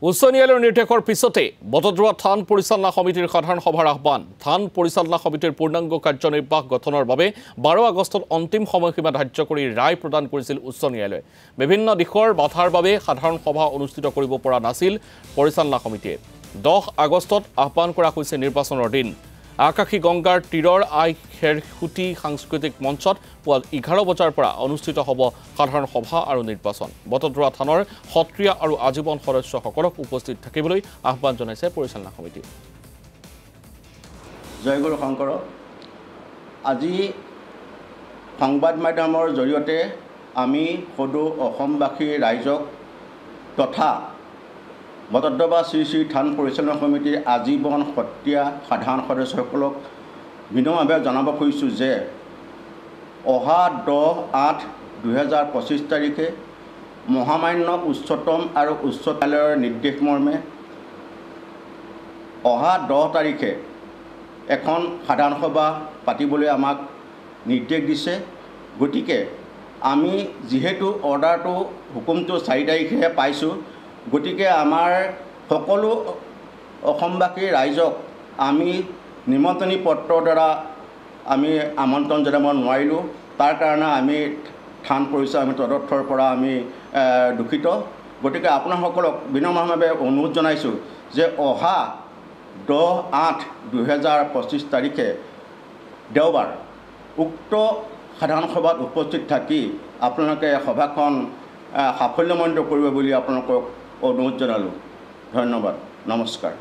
উচ্চ ন্যায়ালয়ৰ নিৰ্দেশৰ পিছতে বটদ্ৰৱা থান পৰিচালনা সমিতিৰ সাধাৰণ সভাৰ আহ্বান থান পৰিচালনা সমিতিৰ পূৰ্ণাংগ কাৰ্যনিৰ্বাহ গঠনৰ বাবে 12 আগষ্টত অন্তিম সময়সীমা ধাৰ্য কৰি ৰায় প্ৰদান কৰিছিল উচ্চ ন্যায়ালয়ে বিভিন্ন দিশৰ বাধাৰ বাবে সাধাৰণ সভা অনুষ্ঠিত কৰিব পৰা নাছিল পৰিচালনা সমিতিয়ে 10 আগষ্টত আহ্বান কৰা হৈছে নিৰ্বাচনৰ দিন আকাশী গংগাৰ তীৰৰ আই খেৰখুটি সাংস্কৃতিক মঞ্চত পুৱা 11 বজাৰ পৰা অনুষ্ঠিত হ'ব সাধাৰণ সভা আৰু নিৰ্বাচন বটদ্ৰৱা থানৰ সত্ৰীয়া আৰু আজীৱন সদস্যসকলক উপস্থিত থাকিবলৈ আহ্বান জনাইছে পৰিচালনা সমিতি জয়গুৰু শংকৰ আজি সংবাদ মাধ্যমৰ জৰিয়তে আমি সদৌ অসমবাসী ৰাইজক তথা বটদ্ৰৱা শ্ৰী শ্ৰী থান পৰিচালনা সমিতিৰ আজীৱন সত্ৰীয়া সাধাৰণ সদস্যসকলক বিনম্ৰভাৱে জনাব খুজিছোঁ যে অহা 10/8/2025 তাৰিখে মহামান্য উচ্চতম আৰু উচ্চ ন্যায়ালয়ৰ নিৰ্দেশ মৰ্মে অহা 10 তাৰিখে এখন সাধাৰণ সভা পাতিবলৈ আমাক নিৰ্দেশ দিছে গতিকে আমি যিহেতু অৰ্ডাৰটো হুকুমটো 4 তাৰিখে পাইছোঁ গতিকে আমাৰ সকলো অসমবাসী ৰাইজক আমি নিমন্ত্ৰণী পত্ৰৰ দ্বাৰা আমি আমন্ত্ৰণ জনাব নোৱাৰিলোঁ তাৰ কাৰণে আমি থান পৰিচালনা তৰফৰ পৰা আমি দুখিত গতিকে আপোনাসকলক বিনম্ৰভাৱে অনুৰোধ জনাইছোঁ যে অহা 10/8/2025 তাৰিখে দেওবাৰ উক্ত সাধাৰণ সভাত উপস্থিত থাকি আপোনালোকে সভাখন সাফল্যমণ্ডিত কৰিব বুলি আপোনালোকক অনুৰোধ জনালোঁ ধন্যবাদ নমস্কাৰ